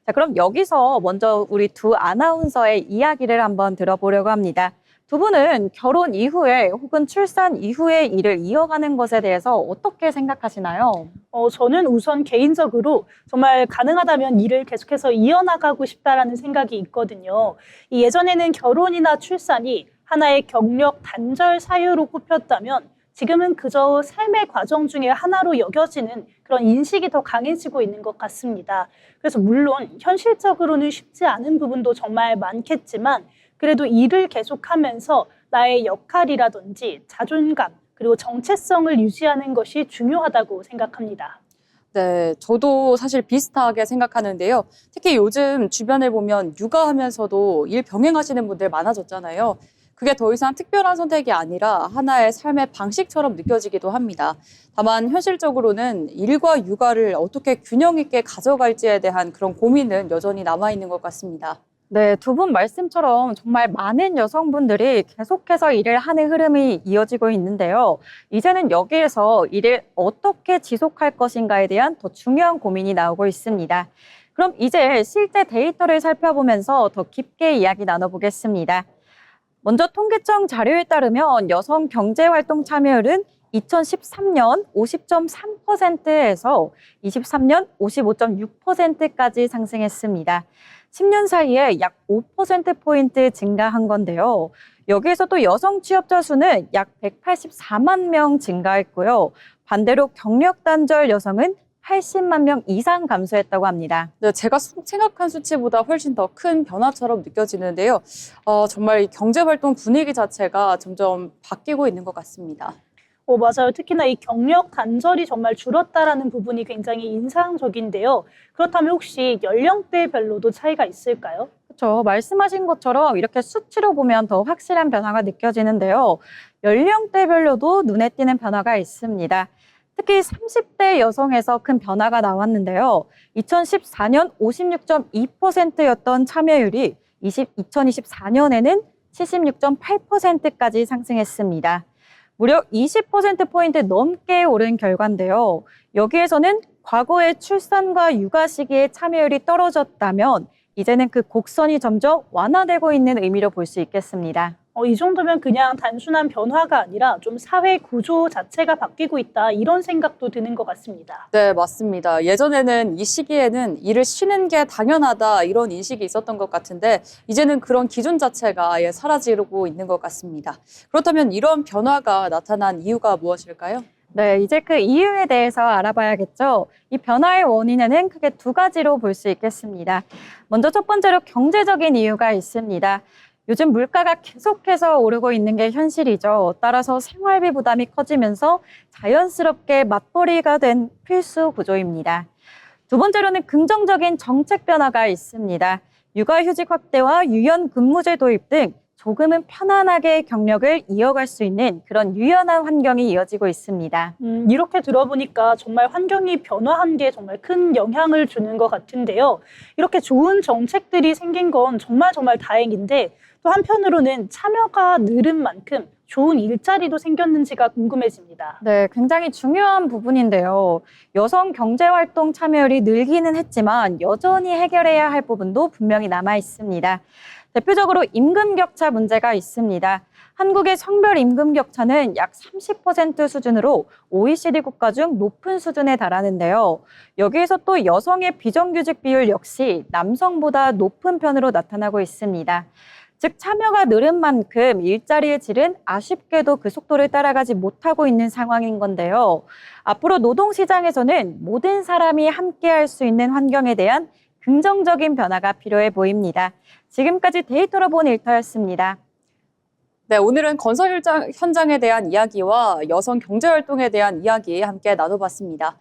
자, 그럼 여기서 먼저 우리 두 아나운서의 이야기를 한번 들어보려고 합니다. 두 분은 결혼 이후에 혹은 출산 이후에 일을 이어가는 것에 대해서 어떻게 생각하시나요? 저는 우선 개인적으로 정말 가능하다면 일을 계속해서 이어나가고 싶다라는 생각이 있거든요. 이 예전에는 결혼이나 출산이 하나의 경력 단절 사유로 꼽혔다면 지금은 그저 삶의 과정 중에 하나로 여겨지는 그런 인식이 더 강해지고 있는 것 같습니다. 그래서 물론 현실적으로는 쉽지 않은 부분도 정말 많겠지만 그래도 일을 계속하면서 나의 역할이라든지 자존감 그리고 정체성을 유지하는 것이 중요하다고 생각합니다. 네, 저도 사실 비슷하게 생각하는데요. 특히 요즘 주변을 보면 육아하면서도 일 병행하시는 분들 많아졌잖아요. 그게 더 이상 특별한 선택이 아니라 하나의 삶의 방식처럼 느껴지기도 합니다. 다만 현실적으로는 일과 육아를 어떻게 균형 있게 가져갈지에 대한 그런 고민은 여전히 남아있는 것 같습니다. 네, 두 분 말씀처럼 정말 많은 여성분들이 계속해서 일을 하는 흐름이 이어지고 있는데요. 이제는 여기에서 일을 어떻게 지속할 것인가에 대한 더 중요한 고민이 나오고 있습니다. 그럼 이제 실제 데이터를 살펴보면서 더 깊게 이야기 나눠보겠습니다. 먼저 통계청 자료에 따르면 여성 경제활동 참여율은 2013년 50.3%에서 23년 55.6%까지 상승했습니다. 10년 사이에 약 5%포인트 증가한 건데요. 여기에서 또 여성 취업자 수는 약 184만 명 증가했고요. 반대로 경력 단절 여성은 80만 명 이상 감소했다고 합니다. 네, 제가 생각한 수치보다 훨씬 더 큰 변화처럼 느껴지는데요. 정말 이 경제활동 분위기 자체가 점점 바뀌고 있는 것 같습니다. 맞아요. 특히나 이 경력 단절이 정말 줄었다라는 부분이 굉장히 인상적인데요. 그렇다면 혹시 연령대별로도 차이가 있을까요? 그렇죠. 말씀하신 것처럼 이렇게 수치로 보면 더 확실한 변화가 느껴지는데요. 연령대별로도 눈에 띄는 변화가 있습니다. 특히 30대 여성에서 큰 변화가 나왔는데요. 2014년 56.2%였던 참여율이 2024년에는 76.8%까지 상승했습니다. 무려 20%포인트 넘게 오른 결과인데요. 여기에서는 과거의 출산과 육아 시기에 참여율이 떨어졌다면 이제는 그 곡선이 점점 완화되고 있는 의미로 볼 수 있겠습니다. 이 정도면 그냥 단순한 변화가 아니라 좀 사회 구조 자체가 바뀌고 있다 이런 생각도 드는 것 같습니다. 네, 맞습니다. 예전에는 이 시기에는 일을 쉬는 게 당연하다 이런 인식이 있었던 것 같은데 이제는 그런 기준 자체가 아예 사라지고 있는 것 같습니다. 그렇다면 이런 변화가 나타난 이유가 무엇일까요? 네, 이제 그 이유에 대해서 알아봐야겠죠. 이 변화의 원인에는 크게 두 가지로 볼 수 있겠습니다. 먼저 첫 번째로 경제적인 이유가 있습니다. 요즘 물가가 계속해서 오르고 있는 게 현실이죠. 따라서 생활비 부담이 커지면서 자연스럽게 맞벌이가 된 필수 구조입니다. 두 번째로는 긍정적인 정책 변화가 있습니다. 육아휴직 확대와 유연근무제 도입 등 조금은 편안하게 경력을 이어갈 수 있는 그런 유연한 환경이 이어지고 있습니다. 이렇게 들어보니까 정말 환경이 변화한 게 정말 큰 영향을 주는 것 같은데요. 이렇게 좋은 정책들이 생긴 건 정말 다행인데 또 한편으로는 참여가 늘은 만큼 좋은 일자리도 생겼는지가 궁금해집니다. 네, 굉장히 중요한 부분인데요. 여성 경제활동 참여율이 늘기는 했지만 여전히 해결해야 할 부분도 분명히 남아 있습니다. 대표적으로 임금 격차 문제가 있습니다. 한국의 성별 임금 격차는 약 30% 수준으로 OECD 국가 중 높은 수준에 달하는데요. 여기에서 또 여성의 비정규직 비율 역시 남성보다 높은 편으로 나타나고 있습니다. 즉 참여가 늘은 만큼 일자리의 질은 아쉽게도 그 속도를 따라가지 못하고 있는 상황인 건데요. 앞으로 노동시장에서는 모든 사람이 함께할 수 있는 환경에 대한 긍정적인 변화가 필요해 보입니다. 지금까지 데이터로 본 일터였습니다. 네, 오늘은 건설 현장에 대한 이야기와 여성 경제활동에 대한 이야기 함께 나눠봤습니다.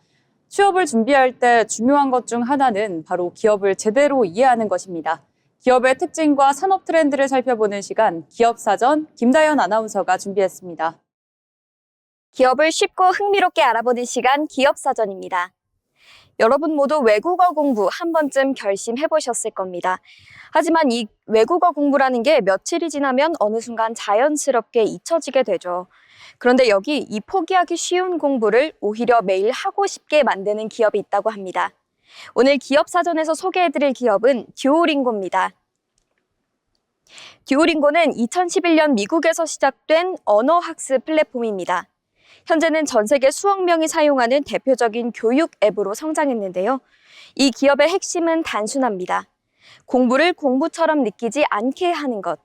취업을 준비할 때 중요한 것 중 하나는 바로 기업을 제대로 이해하는 것입니다. 기업의 특징과 산업 트렌드를 살펴보는 시간, 기업사전 김다연 아나운서가 준비했습니다. 기업을 쉽고 흥미롭게 알아보는 시간, 기업사전입니다. 여러분 모두 외국어 공부 한 번쯤 결심해보셨을 겁니다. 하지만 이 외국어 공부라는 게 며칠이 지나면 어느 순간 자연스럽게 잊혀지게 되죠. 그런데 여기 이 포기하기 쉬운 공부를 오히려 매일 하고 싶게 만드는 기업이 있다고 합니다. 오늘 기업사전에서 소개해드릴 기업은 듀오링고입니다. 듀오링고는 2011년 미국에서 시작된 언어학습 플랫폼입니다. 현재는 전 세계 수억 명이 사용하는 대표적인 교육 앱으로 성장했는데요. 이 기업의 핵심은 단순합니다. 공부를 공부처럼 느끼지 않게 하는 것.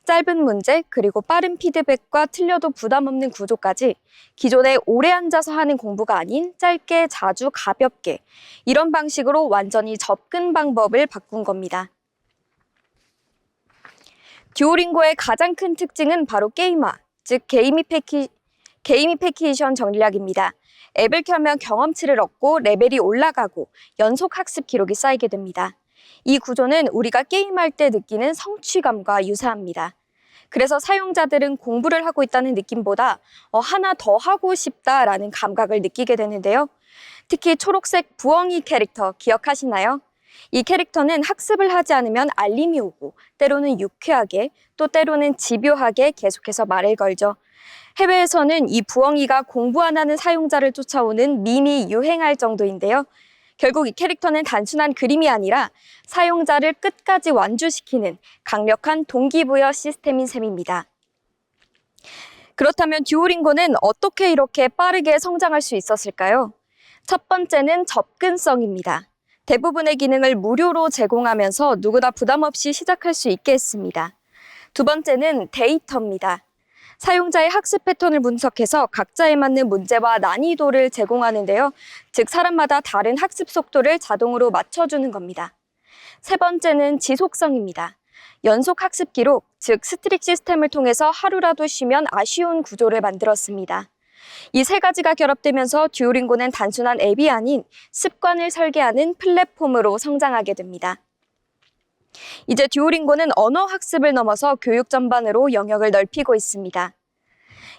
짧은 문제 그리고 빠른 피드백과 틀려도 부담 없는 구조까지 기존에 오래 앉아서 하는 공부가 아닌 짧게 자주 가볍게 이런 방식으로 완전히 접근 방법을 바꾼 겁니다. 듀오링고의 가장 큰 특징은 바로 게임화, 즉 게이미피케이션 전략입니다. 앱을 켜면 경험치를 얻고 레벨이 올라가고 연속 학습 기록이 쌓이게 됩니다. 이 구조는 우리가 게임할 때 느끼는 성취감과 유사합니다. 그래서 사용자들은 공부를 하고 있다는 느낌보다 하나 더 하고 싶다라는 감각을 느끼게 되는데요. 특히 초록색 부엉이 캐릭터 기억하시나요? 이 캐릭터는 학습을 하지 않으면 알림이 오고 때로는 유쾌하게 또 때로는 집요하게 계속해서 말을 걸죠. 해외에서는 이 부엉이가 공부 안 하는 사용자를 쫓아오는 밈이 유행할 정도인데요. 결국 이 캐릭터는 단순한 그림이 아니라 사용자를 끝까지 완주시키는 강력한 동기부여 시스템인 셈입니다. 그렇다면 듀오링고는 어떻게 이렇게 빠르게 성장할 수 있었을까요? 첫 번째는 접근성입니다. 대부분의 기능을 무료로 제공하면서 누구나 부담 없이 시작할 수 있게 했습니다. 두 번째는 데이터입니다. 사용자의 학습 패턴을 분석해서 각자에 맞는 문제와 난이도를 제공하는데요. 즉, 사람마다 다른 학습 속도를 자동으로 맞춰주는 겁니다. 세 번째는 지속성입니다. 연속 학습 기록, 즉 스트릭 시스템을 통해서 하루라도 쉬면 아쉬운 구조를 만들었습니다. 이 세 가지가 결합되면서 듀오링고는 단순한 앱이 아닌 습관을 설계하는 플랫폼으로 성장하게 됩니다. 이제 듀오링고는 언어 학습을 넘어서 교육 전반으로 영역을 넓히고 있습니다.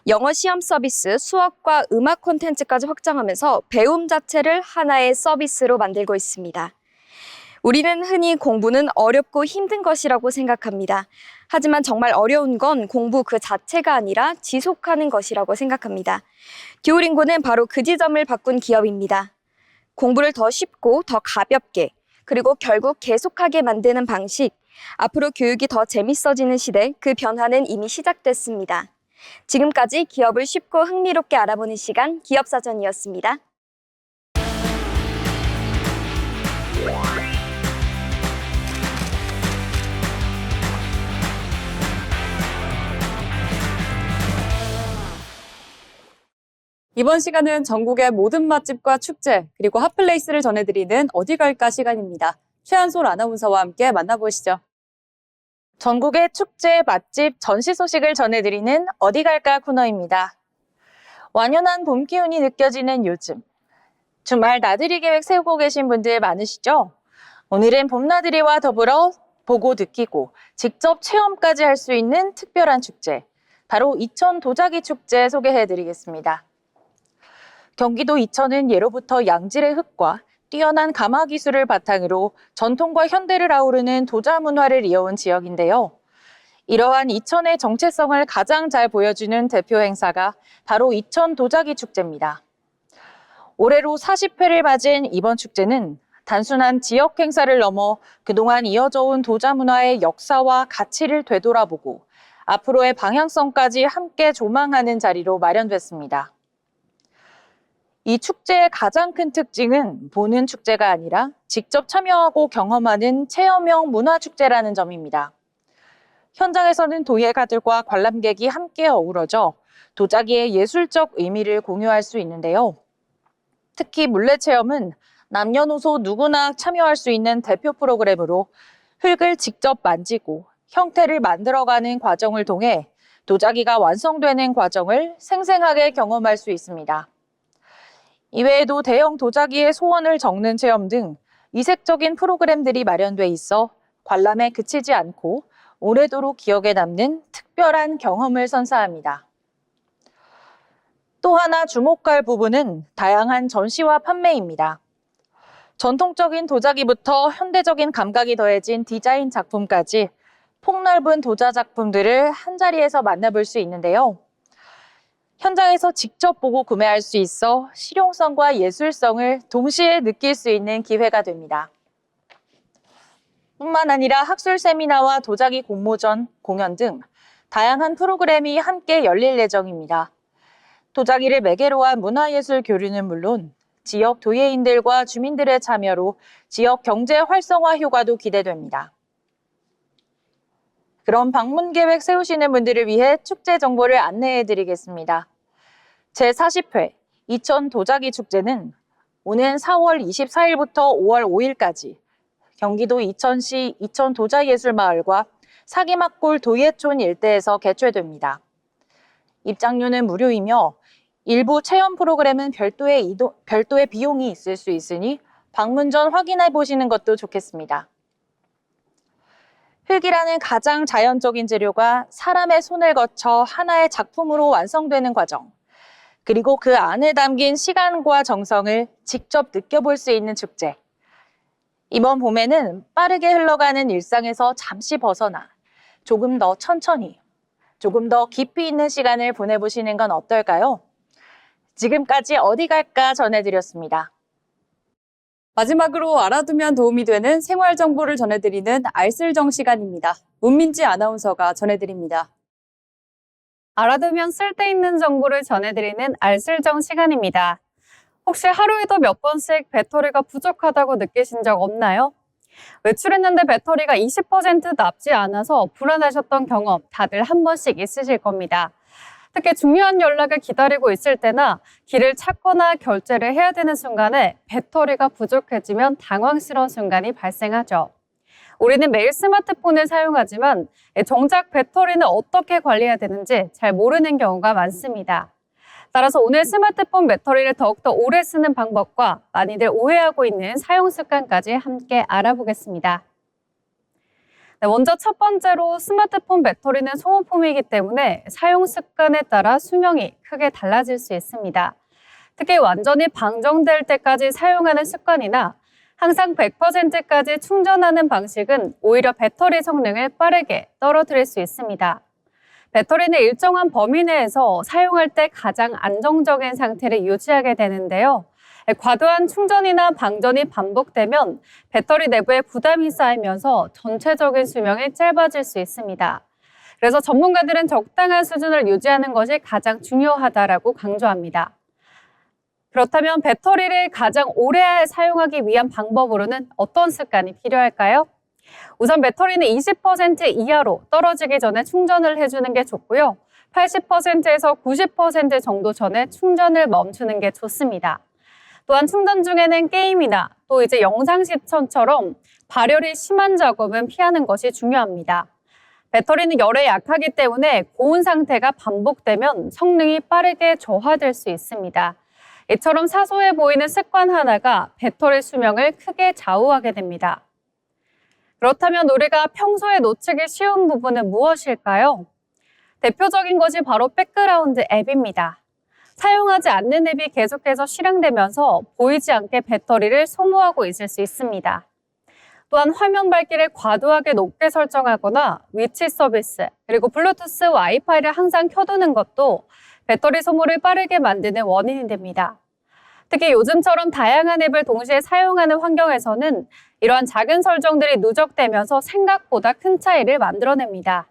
영어 시험 서비스, 수학과 음악 콘텐츠까지 확장하면서 배움 자체를 하나의 서비스로 만들고 있습니다. 우리는 흔히 공부는 어렵고 힘든 것이라고 생각합니다. 하지만 정말 어려운 건 공부 그 자체가 아니라 지속하는 것이라고 생각합니다. 듀오링고는 바로 그 지점을 바꾼 기업입니다. 공부를 더 쉽고 더 가볍게, 그리고 결국 계속하게 만드는 방식, 앞으로 교육이 더 재밌어지는 시대, 그 변화는 이미 시작됐습니다. 지금까지 기업을 쉽고 흥미롭게 알아보는 시간, 기업사전이었습니다. 이번 시간은 전국의 모든 맛집과 축제, 그리고 핫플레이스를 전해드리는 어디 갈까 시간입니다. 최한솔 아나운서와 함께 만나보시죠. 전국의 축제, 맛집, 전시 소식을 전해드리는 어디 갈까 코너입니다. 완연한 봄 기운이 느껴지는 요즘. 주말 나들이 계획 세우고 계신 분들 많으시죠? 오늘은 봄나들이와 더불어 보고 느끼고 직접 체험까지 할 수 있는 특별한 축제, 바로 이천 도자기 축제 소개해드리겠습니다. 경기도 이천은 예로부터 양질의 흙과 뛰어난 가마 기술을 바탕으로 전통과 현대를 아우르는 도자 문화를 이어온 지역인데요. 이러한 이천의 정체성을 가장 잘 보여주는 대표 행사가 바로 이천 도자기 축제입니다. 올해로 40회를 맞은 이번 축제는 단순한 지역 행사를 넘어 그동안 이어져 온 도자 문화의 역사와 가치를 되돌아보고 앞으로의 방향성까지 함께 조망하는 자리로 마련됐습니다. 이 축제의 가장 큰 특징은 보는 축제가 아니라 직접 참여하고 경험하는 체험형 문화축제라는 점입니다. 현장에서는 도예가들과 관람객이 함께 어우러져 도자기의 예술적 의미를 공유할 수 있는데요. 특히 물레체험은 남녀노소 누구나 참여할 수 있는 대표 프로그램으로 흙을 직접 만지고 형태를 만들어가는 과정을 통해 도자기가 완성되는 과정을 생생하게 경험할 수 있습니다. 이외에도 대형 도자기의 소원을 적는 체험 등 이색적인 프로그램들이 마련돼 있어 관람에 그치지 않고 오래도록 기억에 남는 특별한 경험을 선사합니다. 또 하나 주목할 부분은 다양한 전시와 판매입니다. 전통적인 도자기부터 현대적인 감각이 더해진 디자인 작품까지 폭넓은 도자 작품들을 한자리에서 만나볼 수 있는데요. 현장에서 직접 보고 구매할 수 있어 실용성과 예술성을 동시에 느낄 수 있는 기회가 됩니다. 뿐만 아니라 학술 세미나와 도자기 공모전, 공연 등 다양한 프로그램이 함께 열릴 예정입니다. 도자기를 매개로 한 문화예술 교류는 물론 지역 도예인들과 주민들의 참여로 지역 경제 활성화 효과도 기대됩니다. 그럼 방문 계획 세우시는 분들을 위해 축제 정보를 안내해드리겠습니다. 제40회 이천 도자기 축제는 오는 4월 24일부터 5월 5일까지 경기도 이천시 이천 도자예술마을과 사기막골 도예촌 일대에서 개최됩니다. 입장료는 무료이며 일부 체험 프로그램은 별도의 비용이 있을 수 있으니 방문 전 확인해 보시는 것도 좋겠습니다. 흙이라는 가장 자연적인 재료가 사람의 손을 거쳐 하나의 작품으로 완성되는 과정, 그리고 그 안에 담긴 시간과 정성을 직접 느껴볼 수 있는 축제. 이번 봄에는 빠르게 흘러가는 일상에서 잠시 벗어나 조금 더 천천히, 조금 더 깊이 있는 시간을 보내보시는 건 어떨까요? 지금까지 어디 갈까 전해드렸습니다. 마지막으로 알아두면 도움이 되는 생활 정보를 전해드리는 알쓸정 시간입니다. 문민지 아나운서가 전해드립니다. 알아두면 쓸데있는 정보를 전해드리는 알쓸정 시간입니다. 혹시 하루에도 몇 번씩 배터리가 부족하다고 느끼신 적 없나요? 외출했는데 배터리가 20% 남지 않아서 불안하셨던 경험 다들 한 번씩 있으실 겁니다. 특히 중요한 연락을 기다리고 있을 때나 길을 찾거나 결제를 해야 되는 순간에 배터리가 부족해지면 당황스러운 순간이 발생하죠. 우리는 매일 스마트폰을 사용하지만 정작 배터리는 어떻게 관리해야 되는지 잘 모르는 경우가 많습니다. 따라서 오늘 스마트폰 배터리를 더욱더 오래 쓰는 방법과 많이들 오해하고 있는 사용 습관까지 함께 알아보겠습니다. 네, 먼저 첫 번째로 스마트폰 배터리는 소모품이기 때문에 사용 습관에 따라 수명이 크게 달라질 수 있습니다. 특히 완전히 방전될 때까지 사용하는 습관이나 항상 100%까지 충전하는 방식은 오히려 배터리 성능을 빠르게 떨어뜨릴 수 있습니다. 배터리는 일정한 범위 내에서 사용할 때 가장 안정적인 상태를 유지하게 되는데요. 과도한 충전이나 방전이 반복되면 배터리 내부에 부담이 쌓이면서 전체적인 수명이 짧아질 수 있습니다. 그래서 전문가들은 적당한 수준을 유지하는 것이 가장 중요하다라고 강조합니다. 그렇다면 배터리를 가장 오래 사용하기 위한 방법으로는 어떤 습관이 필요할까요? 우선 배터리는 20% 이하로 떨어지기 전에 충전을 해주는 게 좋고요. 80%에서 90% 정도 전에 충전을 멈추는 게 좋습니다. 또한 충전 중에는 게임이나 또 이제 영상 시청처럼 발열이 심한 작업은 피하는 것이 중요합니다. 배터리는 열에 약하기 때문에 고온 상태가 반복되면 성능이 빠르게 저하될 수 있습니다. 이처럼 사소해 보이는 습관 하나가 배터리 수명을 크게 좌우하게 됩니다. 그렇다면 우리가 평소에 놓치기 쉬운 부분은 무엇일까요? 대표적인 것이 바로 백그라운드 앱입니다. 사용하지 않는 앱이 계속해서 실행되면서 보이지 않게 배터리를 소모하고 있을 수 있습니다. 또한 화면 밝기를 과도하게 높게 설정하거나 위치 서비스, 그리고 블루투스 와이파이를 항상 켜두는 것도 배터리 소모를 빠르게 만드는 원인이 됩니다. 특히 요즘처럼 다양한 앱을 동시에 사용하는 환경에서는 이러한 작은 설정들이 누적되면서 생각보다 큰 차이를 만들어냅니다.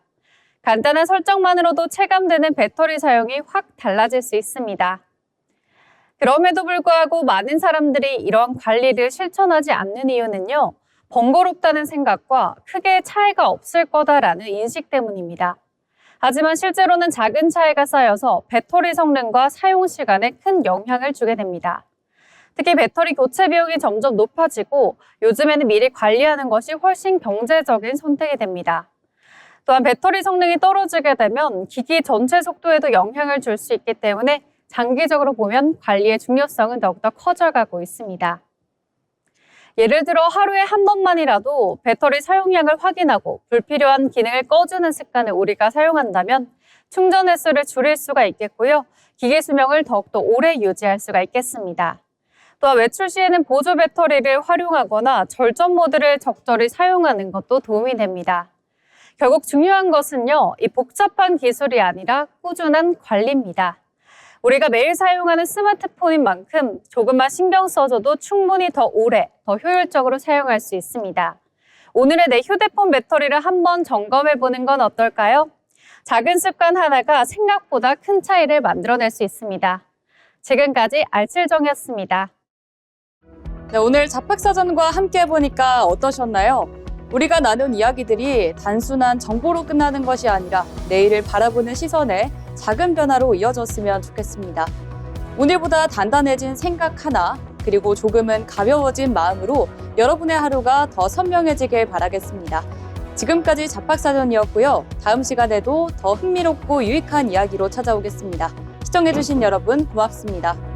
간단한 설정만으로도 체감되는 배터리 사용이 확 달라질 수 있습니다. 그럼에도 불구하고 많은 사람들이 이러한 관리를 실천하지 않는 이유는요, 번거롭다는 생각과 크게 차이가 없을 거다라는 인식 때문입니다. 하지만 실제로는 작은 차이가 쌓여서 배터리 성능과 사용 시간에 큰 영향을 주게 됩니다. 특히 배터리 교체 비용이 점점 높아지고 요즘에는 미리 관리하는 것이 훨씬 경제적인 선택이 됩니다. 또한 배터리 성능이 떨어지게 되면 기기 전체 속도에도 영향을 줄 수 있기 때문에 장기적으로 보면 관리의 중요성은 더욱더 커져가고 있습니다. 예를 들어 하루에 한 번만이라도 배터리 사용량을 확인하고 불필요한 기능을 꺼주는 습관을 우리가 사용한다면 충전 횟수를 줄일 수가 있겠고요. 기기 수명을 더욱더 오래 유지할 수가 있겠습니다. 또한 외출 시에는 보조 배터리를 활용하거나 절전 모드를 적절히 사용하는 것도 도움이 됩니다. 결국 중요한 것은요, 이 복잡한 기술이 아니라 꾸준한 관리입니다. 우리가 매일 사용하는 스마트폰인 만큼 조금만 신경 써줘도 충분히 더 오래, 더 효율적으로 사용할 수 있습니다. 오늘의 내 휴대폰 배터리를 한번 점검해보는 건 어떨까요? 작은 습관 하나가 생각보다 큰 차이를 만들어낼 수 있습니다. 지금까지 알칠정이었습니다. 네, 오늘 잡학사전과 함께 해보니까 어떠셨나요? 우리가 나눈 이야기들이 단순한 정보로 끝나는 것이 아니라 내일을 바라보는 시선에 작은 변화로 이어졌으면 좋겠습니다. 오늘보다 단단해진 생각 하나, 그리고 조금은 가벼워진 마음으로 여러분의 하루가 더 선명해지길 바라겠습니다. 지금까지 잡학사전이었고요. 다음 시간에도 더 흥미롭고 유익한 이야기로 찾아오겠습니다. 시청해주신 여러분 고맙습니다.